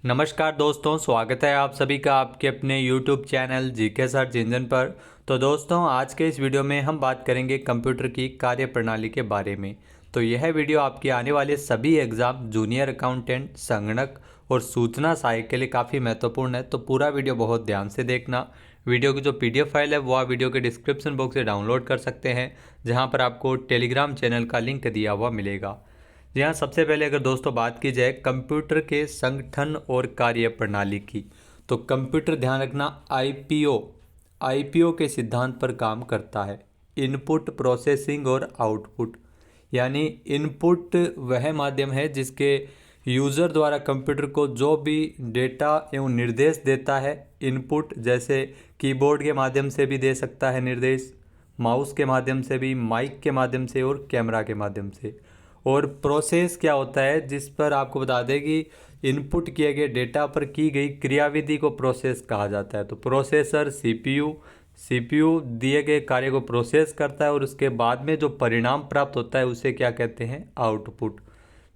नमस्कार दोस्तों, स्वागत है आप सभी का आपके अपने YouTube channel GK search engine पर। तो दोस्तों, आज के इस वीडियो में हम बात करेंगे कंप्यूटर की कार्यप्रणाली के बारे में। तो यह वीडियो आपके आने वाले सभी एग्ज़ाम, जूनियर अकाउंटेंट, संगणक और सूचना सहायक के लिए काफ़ी महत्वपूर्ण है। तो पूरा वीडियो बहुत ध्यान से देखना। वीडियो की जो PDF फाइल है वो आप वीडियो के डिस्क्रिप्शन बॉक्स से डाउनलोड कर सकते हैं, जहाँ पर आपको टेलीग्राम चैनल का लिंक दिया हुआ मिलेगा। जी हाँ, सबसे पहले अगर दोस्तों बात की जाए कंप्यूटर के संगठन और कार्य प्रणाली की, तो कंप्यूटर ध्यान रखना आईपीओ के सिद्धांत पर काम करता है। इनपुट, प्रोसेसिंग और आउटपुट, यानी इनपुट वह माध्यम है जिसके यूज़र द्वारा कंप्यूटर को जो भी डेटा एवं निर्देश देता है। इनपुट जैसे कीबोर्ड के माध्यम से भी दे सकता है निर्देश, माउस के माध्यम से भी, माइक के माध्यम से और कैमरा के माध्यम से। और प्रोसेस क्या होता है, जिस पर आपको बता दें कि इनपुट किए गए डेटा पर की गई क्रियाविधि को प्रोसेस कहा जाता है। तो प्रोसेसर सीपीयू दिए गए कार्य को प्रोसेस करता है और उसके बाद में जो परिणाम प्राप्त होता है उसे क्या कहते हैं, आउटपुट।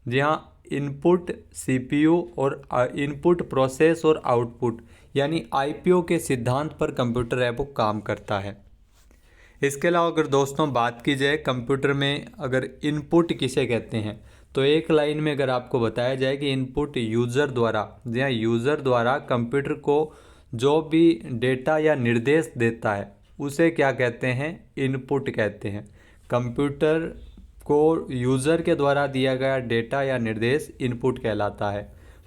जी हाँ, इनपुट, सीपीयू और इनपुट, प्रोसेस और आउटपुट, यानी आईपीओ के सिद्धांत पर कंप्यूटर है वो काम करता है। इसके अलावा अगर दोस्तों बात की जाए कंप्यूटर में अगर इनपुट किसे कहते हैं, तो एक लाइन में अगर आपको बताया जाए कि इनपुट यूज़र द्वारा, जी हाँ, यूज़र द्वारा कंप्यूटर को जो भी डेटा या निर्देश देता है उसे क्या कहते हैं, इनपुट कहते हैं। कंप्यूटर को यूज़र के द्वारा दिया गया डेटा या निर्देश इनपुट कहलाता है।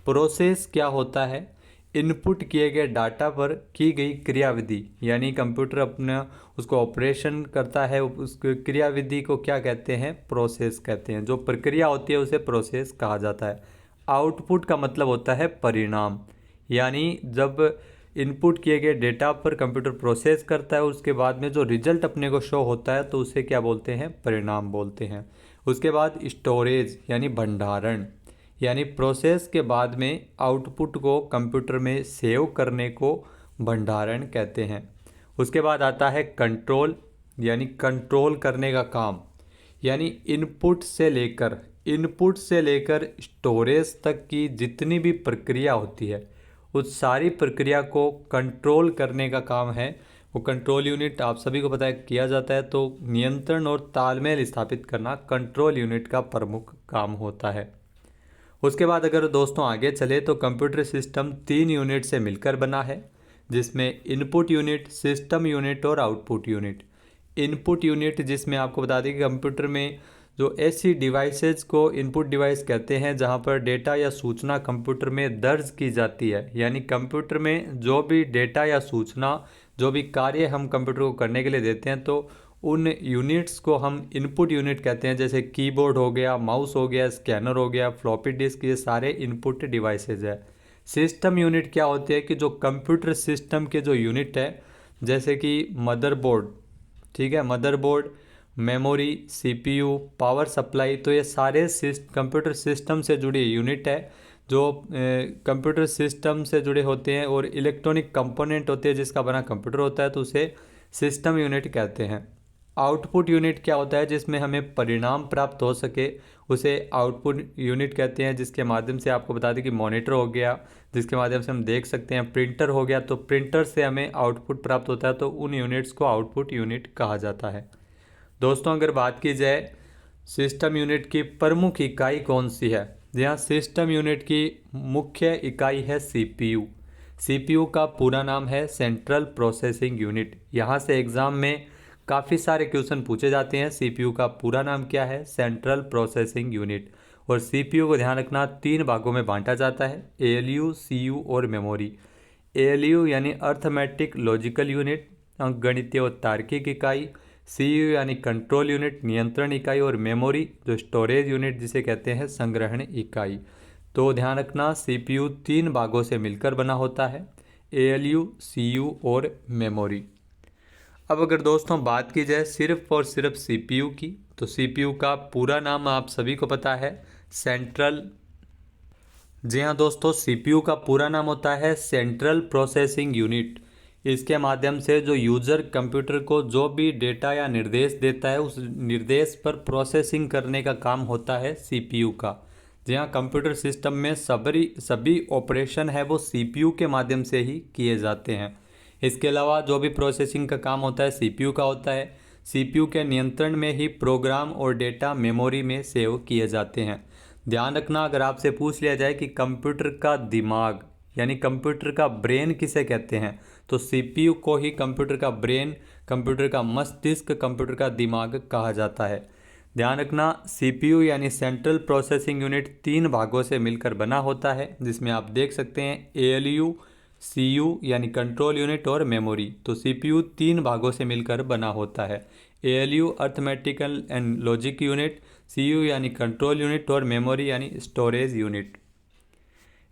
प्रोसेस क्या होता है, इनपुट किए गए डाटा पर की गई क्रियाविधि, यानी कंप्यूटर अपना उसको ऑपरेशन करता है, उस क्रियाविधि को क्या कहते हैं, प्रोसेस कहते हैं। जो प्रक्रिया होती है उसे प्रोसेस कहा जाता है। आउटपुट का मतलब होता है परिणाम, यानी जब इनपुट किए गए डेटा पर कंप्यूटर प्रोसेस करता है उसके बाद में जो रिजल्ट अपने को शो होता है तो उसे क्या बोलते हैं, परिणाम बोलते हैं। उसके बाद स्टोरेज यानी भंडारण, यानी प्रोसेस के बाद में आउटपुट को कंप्यूटर में सेव करने को भंडारण कहते हैं। उसके बाद आता है कंट्रोल, यानी कंट्रोल करने का काम, यानी इनपुट से लेकर स्टोरेज तक की जितनी भी प्रक्रिया होती है उस सारी प्रक्रिया को कंट्रोल करने का काम है। वो कंट्रोल यूनिट आप सभी को पता है किया जाता है। तो नियंत्रण और तालमेल स्थापित करना कंट्रोल यूनिट का प्रमुख काम होता है। उसके बाद अगर दोस्तों आगे चले तो कंप्यूटर सिस्टम 3 यूनिट से मिलकर बना है, जिसमें इनपुट यूनिट, सिस्टम यूनिट और आउटपुट यूनिट। इनपुट यूनिट जिसमें आपको बता दें कि कंप्यूटर में जो ऐसी डिवाइसेज को इनपुट डिवाइस कहते हैं जहां पर डेटा या सूचना कंप्यूटर में दर्ज की जाती है, यानी कंप्यूटर में जो भी डेटा या सूचना, जो भी कार्य हम कंप्यूटर को करने के लिए देते हैं तो उन यूनिट्स को हम इनपुट यूनिट कहते हैं। जैसे कीबोर्ड हो गया, माउस हो गया, स्कैनर हो गया, फ्लॉपी डिस्क, ये सारे इनपुट डिवाइसेज है। सिस्टम यूनिट क्या होते हैं कि जो कंप्यूटर सिस्टम के जो यूनिट है, जैसे कि मदरबोर्ड, ठीक है, motherboard, memory, CPU, power supply, तो ये सारे कंप्यूटर सिस्टम से जुड़ी यूनिट है जो कंप्यूटर सिस्टम से जुड़े होते हैं। और इलेक्ट्रॉनिक कंपोनेंट होते हैं जिसका बना कंप्यूटर होता है, तो उसे सिस्टम यूनिट कहते हैं। आउटपुट यूनिट क्या होता है, जिसमें हमें परिणाम प्राप्त हो सके उसे आउटपुट यूनिट कहते हैं। जिसके माध्यम से आपको बता दें कि मॉनिटर हो गया, जिसके माध्यम से हम देख सकते हैं, प्रिंटर हो गया, तो प्रिंटर से हमें आउटपुट प्राप्त होता है, तो उन यूनिट्स को आउटपुट यूनिट कहा जाता है। दोस्तों अगर बात की जाए सिस्टम यूनिट की प्रमुख इकाई कौन सी है, जी हाँ, सिस्टम यूनिट की मुख्य इकाई है सीपीयू। सीपीयू का पूरा नाम है सेंट्रल प्रोसेसिंग यूनिट। यहाँ से एग्ज़ाम में काफ़ी सारे क्वेश्चन पूछे जाते हैं। सीपीयू का पूरा नाम क्या है, सेंट्रल प्रोसेसिंग यूनिट। और सीपीयू को ध्यान रखना 3 भागों में बांटा जाता है, एएलयू, सीयू और मेमोरी। एएलयू यानी अर्थमेटिक लॉजिकल यूनिट, अंकगणितीय और तार्किक इकाई। सीयू यानी कंट्रोल यूनिट, नियंत्रण इकाई। और मेमोरी जो स्टोरेज यूनिट जिसे कहते हैं संग्रहण इकाई। तो ध्यान रखना सीपीयू 3 भागों से मिलकर बना होता है, एएलयू, सीयू और मेमोरी। अब अगर दोस्तों बात की जाए सिर्फ और सिर्फ सीपीयू की, तो सीपीयू का पूरा नाम आप सभी को पता है, सेंट्रल, जी हाँ दोस्तों, सीपीयू का पूरा नाम होता है सेंट्रल प्रोसेसिंग यूनिट। इसके माध्यम से जो यूज़र कंप्यूटर को जो भी डेटा या निर्देश देता है उस निर्देश पर प्रोसेसिंग करने का काम होता है सीपीयू का। जी हाँ, कंप्यूटर सिस्टम में सभी ऑपरेशन है वो सीपीयू के माध्यम से ही किए जाते हैं। इसके अलावा जो भी प्रोसेसिंग का काम होता है सीपीयू का होता है। सीपीयू के नियंत्रण में ही प्रोग्राम और डेटा मेमोरी में सेव किए जाते हैं। ध्यान रखना, अगर आपसे पूछ लिया जाए कि कंप्यूटर का दिमाग यानी कंप्यूटर का ब्रेन किसे कहते हैं, तो सीपीयू को ही कंप्यूटर का ब्रेन, कंप्यूटर का मस्तिष्क, कंप्यूटर का दिमाग कहा जाता है। ध्यान रखना, सीपीयू यानी सेंट्रल प्रोसेसिंग यूनिट 3 भागों से मिलकर बना होता है, जिसमें आप देख सकते हैं एएलयू, सीयू यानी कंट्रोल यूनिट और मेमोरी। तो सीपीयू 3 भागों से मिलकर बना होता है। ALU arithmetical and logic unit, CU यानी कंट्रोल यूनिट और मेमोरी यानी स्टोरेज यूनिट।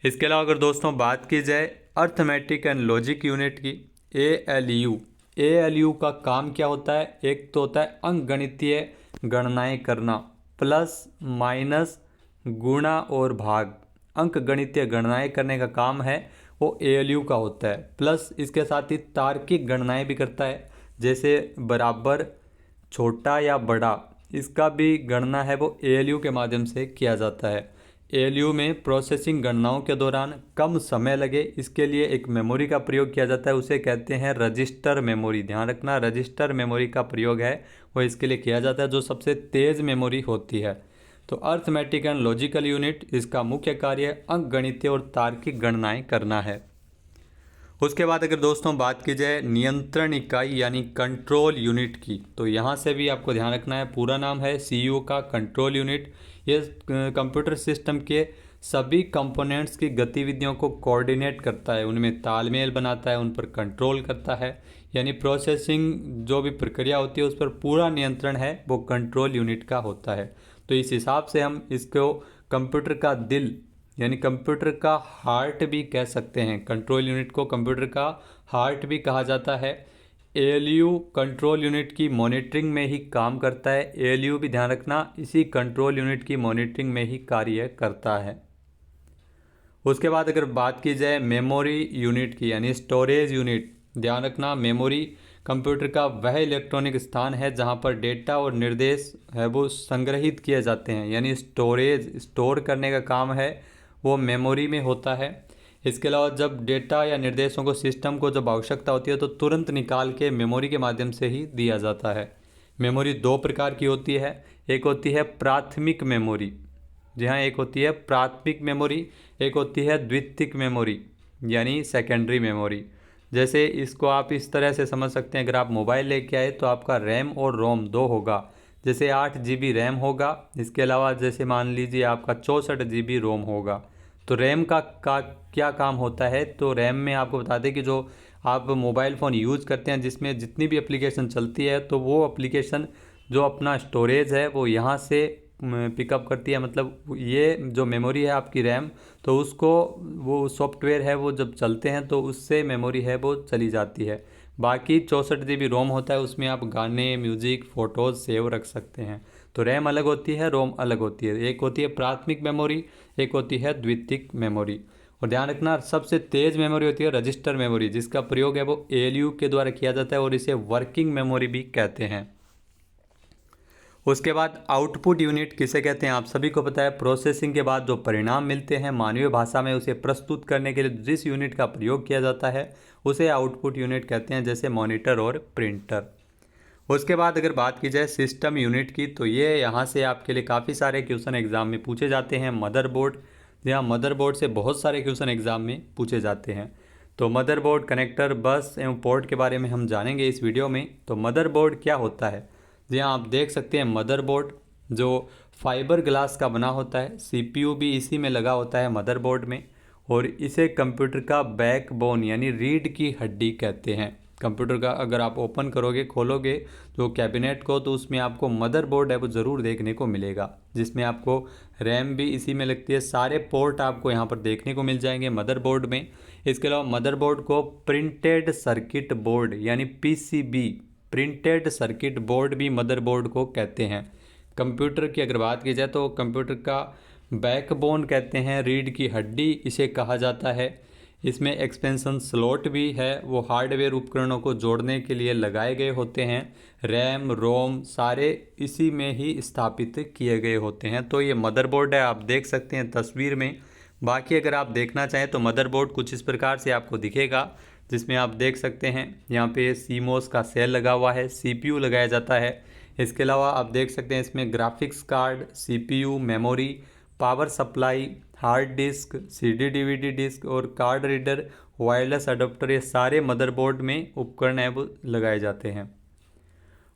इसके अलावा अगर दोस्तों बात की जाए अर्थमेटिक एंड लॉजिक यूनिट की, एएलयू का काम क्या होता है? एक तो होता है अंकगणितीय गणनाएं करना, प्लस माइनस गुणा और भाग। अंकगणितीय गणनाएं करने का काम है वो एएलयू का होता है। प्लस इसके साथ ही तार्किक गणनाएं भी करता है, जैसे बराबर, छोटा या बड़ा, इसका भी गणना है वो एएलयू के माध्यम से किया जाता है। एएलयू में प्रोसेसिंग गणनाओं के दौरान कम समय लगे, इसके लिए एक मेमोरी का प्रयोग किया जाता है, उसे कहते हैं रजिस्टर मेमोरी। ध्यान रखना, रजिस्टर मेमोरी का प्रयोग है वो इसके लिए किया जाता है, जो सबसे तेज़ मेमोरी होती है। तो अर्थमेटिक एंड लॉजिकल यूनिट, इसका मुख्य कार्य अंकगणितीय और तार्किक गणनाएं करना है। उसके बाद अगर दोस्तों बात की जाए नियंत्रण इकाई यानी कंट्रोल यूनिट की, तो यहाँ से भी आपको ध्यान रखना है, पूरा नाम है सीयू का कंट्रोल यूनिट। ये कंप्यूटर सिस्टम के सभी कंपोनेंट्स की गतिविधियों को कोऑर्डिनेट करता है, उनमें तालमेल बनाता है, उन पर कंट्रोल करता है। यानी प्रोसेसिंग जो भी प्रक्रिया होती है उस पर पूरा नियंत्रण है वो कंट्रोल यूनिट का होता है। तो इस हिसाब से हम इसको कंप्यूटर का दिल यानी कंप्यूटर का हार्ट भी कह सकते हैं। कंट्रोल यूनिट को कंप्यूटर का हार्ट भी कहा जाता है। एएलयू कंट्रोल यूनिट की मॉनिटरिंग में ही काम करता है। एएलयू भी ध्यान रखना इसी कंट्रोल यूनिट की मॉनिटरिंग में ही कार्य करता है। उसके बाद अगर बात की जाए मेमोरी यूनिट की यानी स्टोरेज यूनिट, ध्यान रखना मेमोरी कंप्यूटर का वह इलेक्ट्रॉनिक स्थान है जहां पर डेटा और निर्देश है वो संग्रहित किए जाते हैं, यानी स्टोर करने का काम है वो मेमोरी में होता है। इसके अलावा जब डेटा या निर्देशों को सिस्टम को जब आवश्यकता होती है तो तुरंत निकाल के मेमोरी के माध्यम से ही दिया जाता है। मेमोरी 2 प्रकार की होती है, एक होती है प्राथमिक मेमोरी, जी हाँ, एक होती है प्राथमिक मेमोरी, एक होती है द्वितीयक मेमोरी यानी सेकेंडरी मेमोरी। जैसे इसको आप इस तरह से समझ सकते हैं, अगर आप मोबाइल लेके आए तो आपका रैम और रोम 2 होगा। जैसे 8 GB रैम होगा, इसके अलावा जैसे मान लीजिए आपका 64 GB रोम होगा। तो रैम का क्या काम होता है? तो रैम में आपको बता दें कि जो आप मोबाइल फ़ोन यूज़ करते हैं जिसमें जितनी भी एप्लीकेशन चलती है तो वो एप्लीकेशन जो अपना स्टोरेज है वो यहाँ से पिकअप करती है। मतलब ये जो मेमोरी है आपकी रैम, तो उसको वो सॉफ्टवेयर है वो जब चलते हैं तो उससे मेमोरी है वो चली जाती है। बाकी 64 GB रोम होता है, उसमें आप गाने, म्यूज़िक, फ़ोटोज़ सेव रख सकते हैं। तो रैम अलग होती है, रोम अलग होती है। एक होती है प्राथमिक मेमोरी, एक होती है द्वितीयक मेमोरी। और ध्यान रखना सबसे तेज़ मेमोरी होती है रजिस्टर मेमोरी, जिसका प्रयोग है वो एएलयू के द्वारा किया जाता है और इसे वर्किंग मेमोरी भी कहते हैं। उसके बाद आउटपुट यूनिट किसे कहते हैं? आप सभी को पता है, प्रोसेसिंग के बाद जो परिणाम मिलते हैं मानवीय भाषा में उसे प्रस्तुत करने के लिए जिस यूनिट का प्रयोग किया जाता है उसे आउटपुट यूनिट कहते हैं, जैसे मॉनिटर और प्रिंटर। उसके बाद अगर बात की जाए सिस्टम यूनिट की, तो ये यहाँ से आपके लिए काफ़ी सारे क्वेश्चन एग्जाम में पूछे जाते हैं। मदरबोर्ड, जहाँ मदरबोर्ड से बहुत सारे क्वेश्चन एग्जाम में पूछे जाते हैं। तो मदरबोर्ड, कनेक्टर, बस एवं पोर्ट के बारे में हम जानेंगे इस वीडियो में। तो मदरबोर्ड क्या होता है? जी हाँ, आप देख सकते हैं मदरबोर्ड जो फाइबर ग्लास का बना होता है, सीपीयू भी इसी में लगा होता है मदरबोर्ड में, और इसे कंप्यूटर का बैकबोन यानी रीढ़ की हड्डी कहते हैं। कंप्यूटर का अगर आप ओपन करोगे, खोलोगे जो कैबिनेट को, तो उसमें आपको मदरबोर्ड है वो ज़रूर देखने को मिलेगा, जिसमें आपको रैम भी इसी में लगती है। सारे पोर्ट आपको यहाँ पर देखने को मिल जाएंगे मदरबोर्ड में। इसके अलावा मदरबोर्ड को प्रिंटेड सर्किट बोर्ड यानी पीसीबी, प्रिंटेड सर्किट बोर्ड भी मदरबोर्ड को कहते हैं। कंप्यूटर की अगर बात की जाए तो कंप्यूटर का बैकबोन कहते हैं, रीढ़ की हड्डी इसे कहा जाता है। इसमें एक्सपेंशन स्लॉट भी है, वो हार्डवेयर उपकरणों को जोड़ने के लिए लगाए गए होते हैं। रैम रोम सारे इसी में ही स्थापित किए गए होते हैं। तो ये मदरबोर्ड है, आप देख सकते हैं तस्वीर में। बाकी अगर आप देखना चाहें तो मदरबोर्ड कुछ इस प्रकार से आपको दिखेगा, जिसमें आप देख सकते हैं यहाँ पे सीमोस का सेल लगा हुआ है, सीपीयू लगाया जाता है। इसके अलावा आप देख सकते हैं इसमें graphics card, CPU, memory, power supply, hard disk, CD DVD disk और कार्ड रीडर, वायरलेस अडोप्टर, ये सारे मदरबोर्ड में उपकरण है वो लगाए जाते हैं।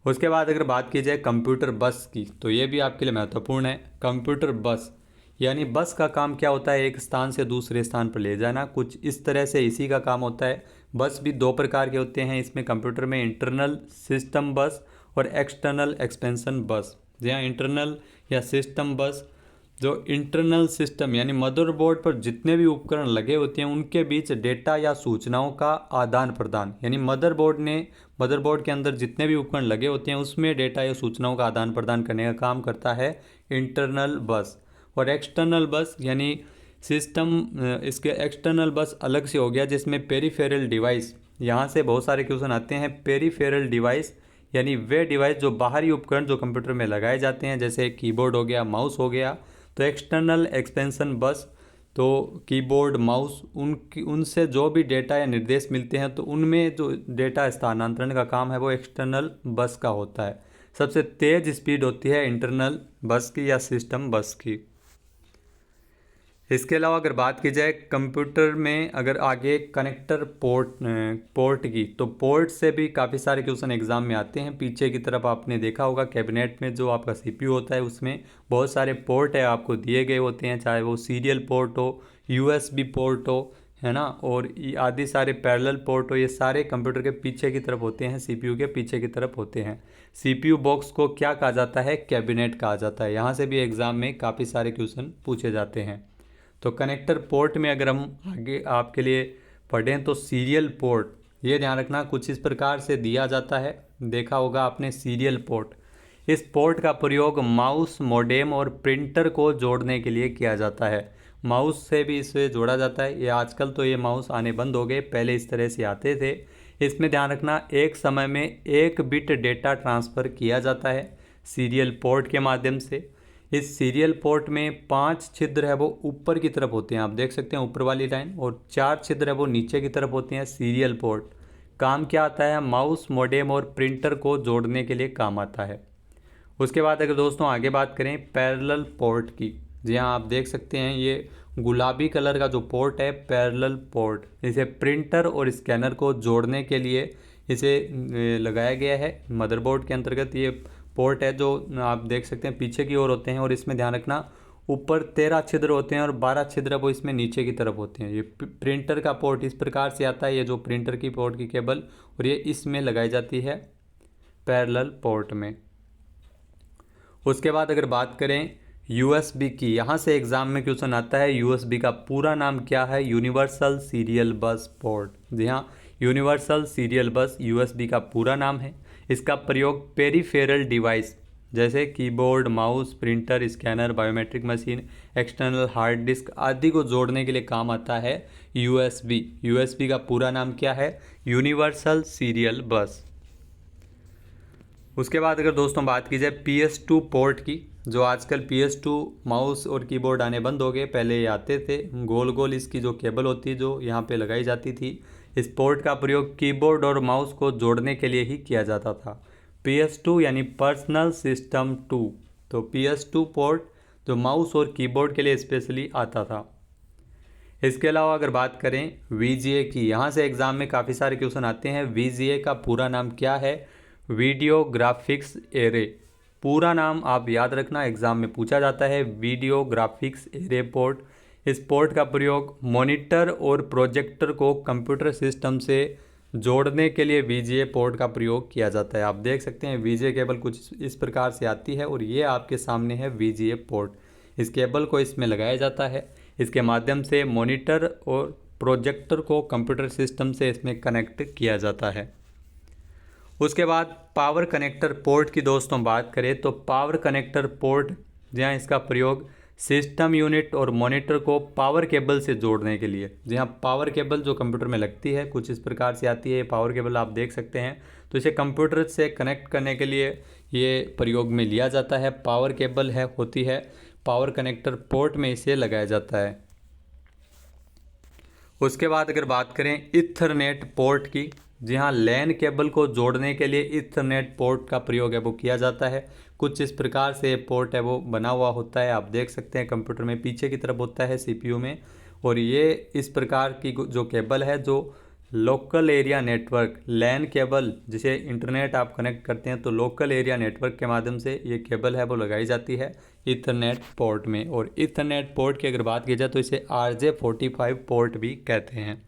उसके बाद अगर बात की जाए कंप्यूटर बस की, तो ये भी आपके लिए महत्वपूर्ण है। कंप्यूटर बस यानी बस का काम क्या होता है, एक स्थान से दूसरे स्थान पर ले जाना, कुछ इस तरह से इसी का काम होता है। बस भी दो प्रकार के होते हैं इसमें कंप्यूटर में, इंटरनल सिस्टम बस और एक्सटर्नल एक्सपेंशन बस। जहाँ इंटरनल या सिस्टम बस, जो इंटरनल सिस्टम यानी मदरबोर्ड पर जितने भी उपकरण लगे होते हैं उनके बीच डेटा या सूचनाओं का आदान प्रदान, यानी मदरबोर्ड के अंदर जितने भी उपकरण लगे होते हैं उसमें डेटा या सूचनाओं का आदान प्रदान करने का काम करता है इंटरनल बस। और एक्सटर्नल बस यानी सिस्टम, इसके एक्सटर्नल बस अलग से हो गया, जिसमें पेरीफेरल डिवाइस, यहाँ से बहुत सारे क्वेश्चन आते हैं। पेरीफेरल डिवाइस यानी वे डिवाइस जो बाहरी उपकरण जो कंप्यूटर में लगाए जाते हैं, जैसे कीबोर्ड हो गया, माउस हो गया। तो एक्सटर्नल एक्सपेंशन बस, तो कीबोर्ड माउस उनसे जो भी डेटा या निर्देश मिलते हैं तो उनमें जो डेटा स्थानांतरण का काम है वो एक्सटर्नल बस का होता है। सबसे तेज़ स्पीड होती है इंटरनल बस की या सिस्टम बस की। इसके अलावा अगर बात की जाए कंप्यूटर में अगर आगे कनेक्टर पोर्ट की, तो पोर्ट से भी काफ़ी सारे क्वेश्चन एग्जाम में आते हैं। पीछे की तरफ आपने देखा होगा कैबिनेट में जो आपका सीपीयू होता है उसमें बहुत सारे पोर्ट है आपको दिए गए होते हैं, चाहे वो सीरियल पोर्ट हो, यूएसबी पोर्ट हो, है ना, और आदि सारे पैरेलल पोर्ट हो, ये सारे कंप्यूटर के पीछे की तरफ होते हैं, सीपीयू के पीछे की तरफ होते हैं। सीपीयू बॉक्स को क्या कहा जाता है, कैबिनेट कहा जाता है। यहाँ से भी एग्जाम में काफ़ी सारे क्वेश्चन पूछे जाते हैं। तो कनेक्टर पोर्ट में अगर हम आगे आपके लिए पढ़ें तो सीरियल पोर्ट, ये ध्यान रखना कुछ इस प्रकार से दिया जाता है, देखा होगा आपने सीरियल पोर्ट। इस पोर्ट का प्रयोग माउस, मॉडेम और प्रिंटर को जोड़ने के लिए किया जाता है। माउस से भी इसे जोड़ा जाता है। ये आजकल तो ये माउस आने बंद हो गए, पहले इस तरह से आते थे। इसमें ध्यान रखना एक समय में 1 बिट डेटा ट्रांसफ़र किया जाता है सीरियल पोर्ट के माध्यम से। इस सीरियल पोर्ट में 5 छिद्र है वो ऊपर की तरफ होते हैं, आप देख सकते हैं ऊपर वाली लाइन, और 4 छिद्र है वो नीचे की तरफ होते हैं। सीरियल पोर्ट काम क्या आता है, माउस, मॉडेम और प्रिंटर को जोड़ने के लिए काम आता है। उसके बाद अगर दोस्तों आगे बात करें पैरेलल पोर्ट की, जी हाँ आप देख सकते हैं ये गुलाबी कलर का जो पोर्ट है पैरेलल पोर्ट, इसे प्रिंटर और स्कैनर को जोड़ने के लिए इसे लगाया गया है मदरबोर्ड के अंतर्गत। ये पोर्ट है जो आप देख सकते हैं पीछे की ओर होते हैं, और इसमें ध्यान रखना ऊपर 13 छिद्र होते हैं और 12 छिद्र वो इसमें नीचे की तरफ होते हैं। ये प्रिंटर का पोर्ट इस प्रकार से आता है, ये जो प्रिंटर की पोर्ट की केबल, और ये इसमें लगाई जाती है पैरेलल पोर्ट में। उसके बाद अगर बात करें यूएसबी की, यहाँ से एग्ज़ाम में क्वेश्चन आता है यूएसबी का पूरा नाम क्या है, यूनिवर्सल सीरियल बस पोर्ट। जी हाँ, यूनिवर्सल सीरियल बस यूएसबी का पूरा नाम है। इसका प्रयोग पेरीफेरल डिवाइस जैसे keyboard, mouse, printer, scanner, biometric machine, external hard disk आदि को जोड़ने के लिए काम आता है यूएसबी। यूएसबी का पूरा नाम क्या है, यूनिवर्सल सीरियल बस। उसके बाद अगर दोस्तों बात की जाए PS2 पोर्ट की, जो आजकल PS2 माउस और कीबोर्ड आने बंद हो गए, पहले ये आते थे, गोल गोल इसकी जो केबल होती है जो यहाँ पे लगाई जाती थी। इस पोर्ट का प्रयोग कीबोर्ड और माउस को जोड़ने के लिए ही किया जाता था। PS2 यानी पर्सनल सिस्टम 2, तो PS2 पोर्ट जो माउस और कीबोर्ड के लिए स्पेशली आता था। इसके अलावा अगर बात करें VGA की, यहाँ से एग्ज़ाम में काफ़ी सारे क्वेश्चन आते हैं। VGA का पूरा नाम क्या है, वीडियो ग्राफिक्स एरे। पूरा नाम आप याद रखना, एग्ज़ाम में पूछा जाता है, वीडियो ग्राफिक्स एरे पोर्ट। इस पोर्ट का प्रयोग मॉनिटर और प्रोजेक्टर को कंप्यूटर सिस्टम से जोड़ने के लिए VGA पोर्ट का प्रयोग किया जाता है। आप देख सकते हैं VGA केबल कुछ इस प्रकार से आती है, और ये आपके सामने है VGA पोर्ट। इस केबल को इसमें लगाया जाता है, इसके माध्यम से मॉनिटर और प्रोजेक्टर को कंप्यूटर सिस्टम से इसमें कनेक्ट किया जाता है। उसके बाद पावर कनेक्टर पोर्ट की दोस्तों बात करें तो पावर कनेक्टर पोर्ट, जहाँ इसका प्रयोग सिस्टम यूनिट और मॉनिटर को पावर केबल से जोड़ने के लिए। जी हाँ, पावर केबल जो कंप्यूटर में लगती है कुछ इस प्रकार से आती है, पावर केबल आप देख सकते हैं। तो इसे कंप्यूटर से कनेक्ट करने के लिए ये प्रयोग में लिया जाता है। पावर केबल होती है, पावर कनेक्टर पोर्ट में इसे लगाया जाता है। उसके बाद अगर बात करें इथरनेट पोर्ट की, जी हाँ, लैन केबल को जोड़ने के लिए इथरनेट पोर्ट का प्रयोग है वो किया जाता है। कुछ इस प्रकार से पोर्ट है वो बना हुआ होता है, आप देख सकते हैं कंप्यूटर में पीछे की तरफ होता है सीपीयू में। और ये इस प्रकार की जो केबल है जो local area network LAN cable, जिसे इंटरनेट आप कनेक्ट करते हैं तो लोकल एरिया नेटवर्क के माध्यम से ये केबल है वो लगाई जाती है इथरनेट पोर्ट में। और इथरनेट पोर्ट की अगर बात की जाए तो इसे RJ45 पोर्ट भी कहते हैं।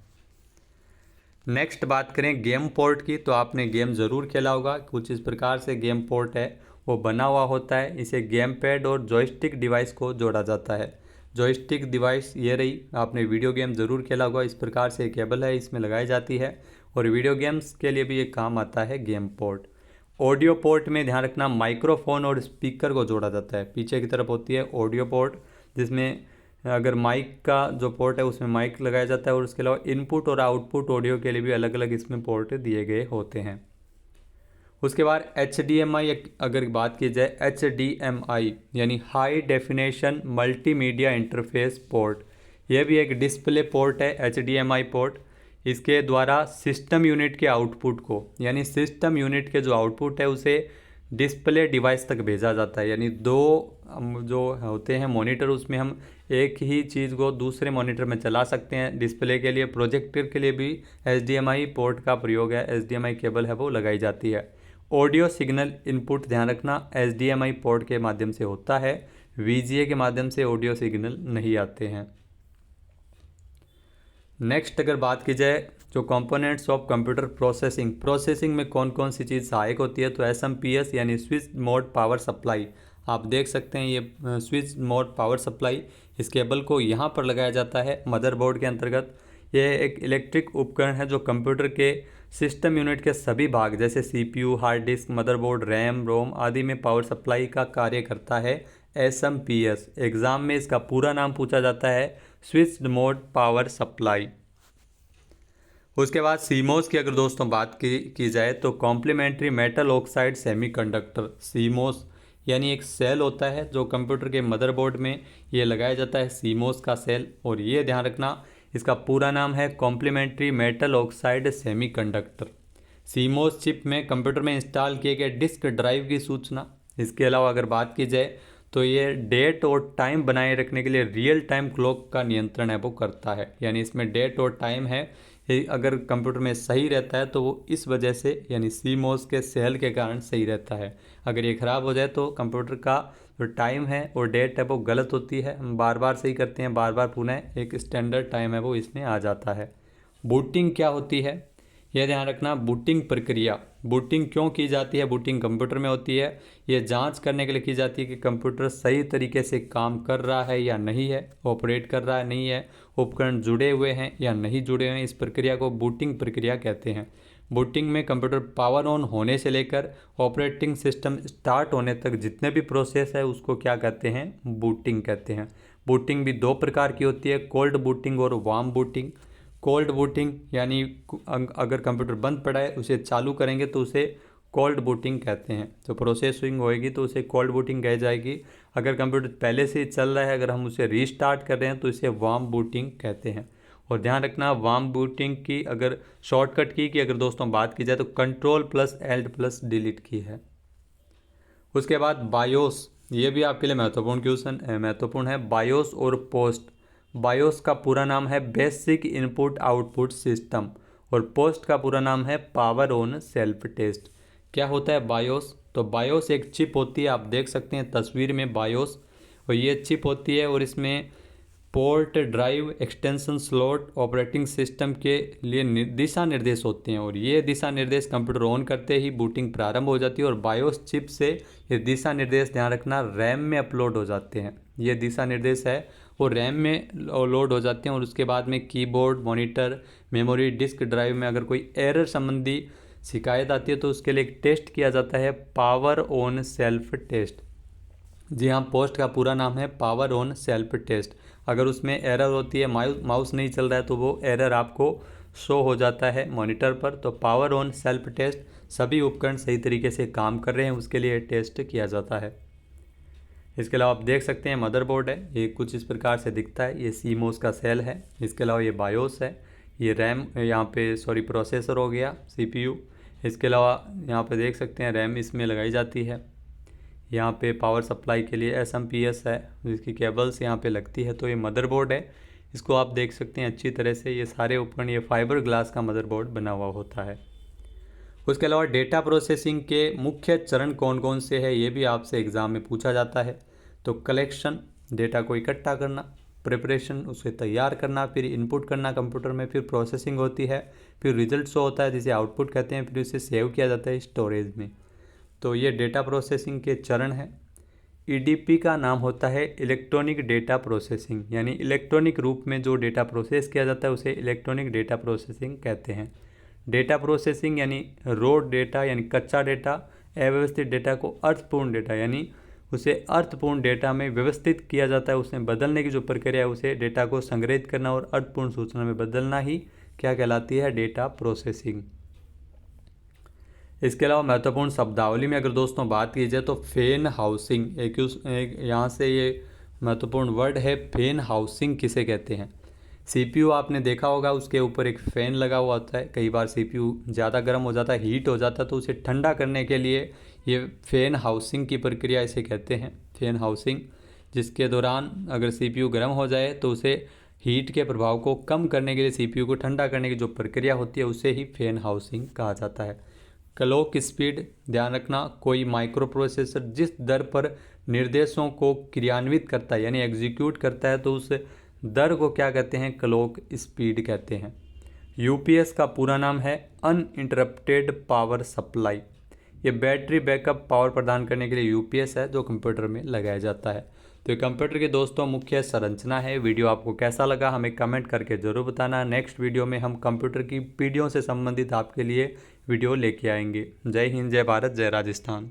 नेक्स्ट बात करें गेम पोर्ट की, तो आपने गेम ज़रूर खेला होगा। कुछ इस प्रकार से गेम पोर्ट है वो बना हुआ होता है। इसे गेम पैड और जॉयस्टिक डिवाइस को जोड़ा जाता है। जॉयस्टिक डिवाइस ये रही, आपने वीडियो गेम ज़रूर खेला होगा। इस प्रकार से केबल है इसमें लगाई जाती है और वीडियो गेम्स के लिए भी ये काम आता है गेम पोर्ट। ऑडियो पोर्ट में ध्यान रखना माइक्रोफोन और स्पीकर को जोड़ा जाता है। पीछे की तरफ होती है ऑडियो पोर्ट, जिसमें अगर माइक का जो पोर्ट है उसमें माइक लगाया जाता है और उसके अलावा इनपुट और आउटपुट ऑडियो के लिए भी अलग अलग इसमें पोर्ट दिए गए होते हैं। उसके बाद HDMI अगर बात की जाए, HDMI यानी high definition multimedia interface port, यह भी एक डिस्प्ले पोर्ट है HDMI पोर्ट। इसके द्वारा सिस्टम यूनिट के आउटपुट को, यानी सिस्टम यूनिट के जो आउटपुट है उसे डिस्प्ले डिवाइस तक भेजा जाता है। यानी दो जो होते हैं मॉनिटर, उसमें हम एक ही चीज़ को दूसरे मॉनिटर में चला सकते हैं। डिस्प्ले के लिए, प्रोजेक्टर के लिए भी HDMI पोर्ट का प्रयोग है, HDMI केबल है वो लगाई जाती है। ऑडियो सिग्नल इनपुट ध्यान रखना HDMI पोर्ट के माध्यम से होता है, VGA के माध्यम से ऑडियो सिग्नल नहीं आते हैं। नेक्स्ट अगर बात की जाए जो कंपोनेंट्स ऑफ कंप्यूटर प्रोसेसिंग में कौन कौन सी चीज़ सहायक होती है, तो SMPS यानी स्विच मोड पावर सप्लाई, आप देख सकते हैं ये स्विच मोड पावर सप्लाई, इस केबल को यहाँ पर लगाया जाता है मदरबोर्ड के अंतर्गत। यह एक इलेक्ट्रिक उपकरण है जो कंप्यूटर के सिस्टम यूनिट के सभी भाग जैसे CPU, hard disk, motherboard, RAM, ROM आदि में पावर सप्लाई का कार्य करता है। SMPS एग्ज़ाम में इसका पूरा नाम पूछा जाता है स्विच मोड पावर सप्लाई। उसके बाद CMOS की अगर दोस्तों बात की जाए तो complementary metal oxide semiconductor, CMOS यानी एक सेल होता है जो कंप्यूटर के मदरबोर्ड में ये लगाया जाता है, CMOS का सेल। और ये ध्यान रखना इसका पूरा नाम है complementary metal oxide semiconductor. CMOS chip में कंप्यूटर में इंस्टॉल किए गए डिस्क ड्राइव की सूचना। इसके अलावा अगर बात की जाए तो ये डेट और टाइम बनाए रखने के लिए रियल टाइम क्लॉक का नियंत्रण है वो करता है। यानी इसमें डेट और टाइम है, ये अगर कंप्यूटर में सही रहता है तो वो इस वजह से यानी CMOS के सेल के कारण सही रहता है। अगर ये ख़राब हो जाए तो कंप्यूटर का जो टाइम है और डेट है वो गलत होती है, हम बार बार सही करते हैं, बार बार पुनः एक स्टैंडर्ड टाइम है वो इसमें आ जाता है। बूटिंग क्या होती है, यह ध्यान रखना। बूटिंग प्रक्रिया, बूटिंग क्यों की जाती है, बूटिंग कंप्यूटर में होती है, ये जांच करने के लिए की जाती है कि कंप्यूटर सही तरीके से काम कर रहा है या नहीं है, ऑपरेट कर रहा है नहीं है, उपकरण जुड़े हुए हैं या नहीं जुड़े हुए हैं। इस प्रक्रिया को बूटिंग प्रक्रिया कहते हैं। बूटिंग में कंप्यूटर पावर ऑन होने से लेकर ऑपरेटिंग सिस्टम स्टार्ट होने तक जितने भी प्रोसेस है उसको क्या कहते हैं, बूटिंग कहते हैं। बूटिंग भी दो प्रकार की होती है, कोल्ड बूटिंग और वार्म बूटिंग। कोल्ड बूटिंग यानी अगर कंप्यूटर बंद पड़ा है उसे चालू करेंगे तो उसे कोल्ड बूटिंग कहते हैं। तो प्रोसेसिंग होएगी तो उसे कोल्ड बूटिंग कही जाएगी। अगर कंप्यूटर पहले से ही चल रहा है, अगर हम उसे रीस्टार्ट कर रहे हैं तो इसे वार्म बूटिंग कहते हैं। और ध्यान रखना वार्म बूटिंग की अगर शॉर्टकट की अगर दोस्तों बात की जाए तो Ctrl+Alt+Delete की है। उसके बाद बायोस, ये भी आपके लिए महत्वपूर्ण है। बायोस और पोस्ट, बायोस का पूरा नाम है बेसिक इनपुट आउटपुट सिस्टम और पोस्ट का पूरा नाम है पावर ऑन सेल्फ टेस्ट। क्या होता है बायोस, तो बायोस एक चिप होती है, आप देख सकते हैं तस्वीर में बायोस, और ये चिप होती है और इसमें port, drive, extension slot, operating system के लिए दिशा निर्देश होते हैं। और ये दिशा निर्देश कंप्यूटर ऑन करते ही बूटिंग प्रारंभ हो जाती है और बायोस चिप से ये दिशा निर्देश ध्यान रखना रैम में अपलोड हो जाते हैं। ये दिशा निर्देश है वो रैम में लोड हो जाते हैं और उसके बाद में keyboard, monitor, memory, disk drive में अगर कोई एरर संबंधी शिकायत आती है तो उसके लिए एक टेस्ट किया जाता है पावर ऑन सेल्फ टेस्ट। जी हाँ, पोस्ट का पूरा नाम है पावर ऑन सेल्फ टेस्ट। अगर उसमें एरर होती है, माउस नहीं चल रहा है, तो वो एरर आपको शो हो जाता है मॉनिटर पर। तो पावर ऑन सेल्फ टेस्ट, सभी उपकरण सही तरीके से काम कर रहे हैं उसके लिए टेस्ट किया जाता है। इसके अलावा आप देख सकते हैं मदरबोर्ड है, ये कुछ इस प्रकार से दिखता है। ये सीमोस का सेल है। इसके अलावा ये बायोस है, ये रैम यहाँ पे प्रोसेसर हो गया, सीपीयू। इसके अलावा यहाँ पे देख सकते हैं रैम इसमें लगाई जाती है। यहाँ पे पावर सप्लाई के लिए SMPS है, जिसकी केबल्स यहाँ पे लगती है। तो ये मदरबोर्ड है, इसको आप देख सकते हैं अच्छी तरह से। ये सारे उपकरण ये फाइबर ग्लास का मदरबोर्ड बना हुआ होता है। उसके अलावा डेटा प्रोसेसिंग के मुख्य चरण कौन कौन से हैं, ये भी आपसे एग्ज़ाम में पूछा जाता है। तो कलेक्शन, डेटा को इकट्ठा करना, प्रिपरेशन, उसे तैयार करना, फिर इनपुट करना कंप्यूटर में, फिर प्रोसेसिंग होती है, फिर रिजल्ट शो होता है जिसे आउटपुट कहते हैं, फिर उसे सेव किया जाता है स्टोरेज में। तो ये डेटा प्रोसेसिंग के चरण हैं। EDP का नाम होता है इलेक्ट्रॉनिक डेटा प्रोसेसिंग, यानी इलेक्ट्रॉनिक रूप में जो डेटा प्रोसेस किया जाता है उसे इलेक्ट्रॉनिक डेटा प्रोसेसिंग कहते हैं। डेटा प्रोसेसिंग यानी रॉ डेटा यानी कच्चा डेटा, अव्यवस्थित डेटा को अर्थपूर्ण डेटा यानी उसे अर्थपूर्ण डेटा में व्यवस्थित किया जाता है। उसमें बदलने की जो प्रक्रिया है उसे डेटा को संग्रहित करना और अर्थपूर्ण सूचना में बदलना ही क्या कहलाती है, डेटा प्रोसेसिंग। इसके अलावा महत्वपूर्ण शब्दावली में अगर दोस्तों बात की जाए तो फैन हाउसिंग एक यहाँ से ये महत्वपूर्ण वर्ड है। फैन हाउसिंग किसे कहते हैं? CPU आपने देखा होगा, उसके ऊपर एक फ़ैन लगा हुआ होता है। कई बार CPU ज़्यादा गर्म हो जाता है, हीट हो जाता है, तो उसे ठंडा करने के लिए ये फ़ैन हाउसिंग की प्रक्रिया इसे कहते हैं, फ़ैन हाउसिंग। जिसके दौरान अगर CPU गर्म हो जाए तो उसे हीट के प्रभाव को कम करने के लिए CPU को ठंडा करने की जो प्रक्रिया होती है उसे ही फ़ैन हाउसिंग कहा जाता है। क्लॉक स्पीड, ध्यान रखना, कोई माइक्रो प्रोसेसर जिस दर पर निर्देशों को क्रियान्वित करता है यानी एग्जीक्यूट करता है तो उस दर को क्या कहते हैं, क्लॉक स्पीड कहते हैं। UPS का पूरा नाम है अनइंटरप्टेड पावर सप्लाई। ये बैटरी बैकअप पावर प्रदान करने के लिए UPS है जो कंप्यूटर में लगाया जाता है। तो ये कंप्यूटर की दोस्तों मुख्य संरचना है। वीडियो आपको कैसा लगा हमें कमेंट करके ज़रूर बताना। नेक्स्ट वीडियो में हम कंप्यूटर की पीढ़ियों से संबंधित आपके लिए वीडियो लेके आएंगे। जय हिंद, जय भारत, जय राजस्थान।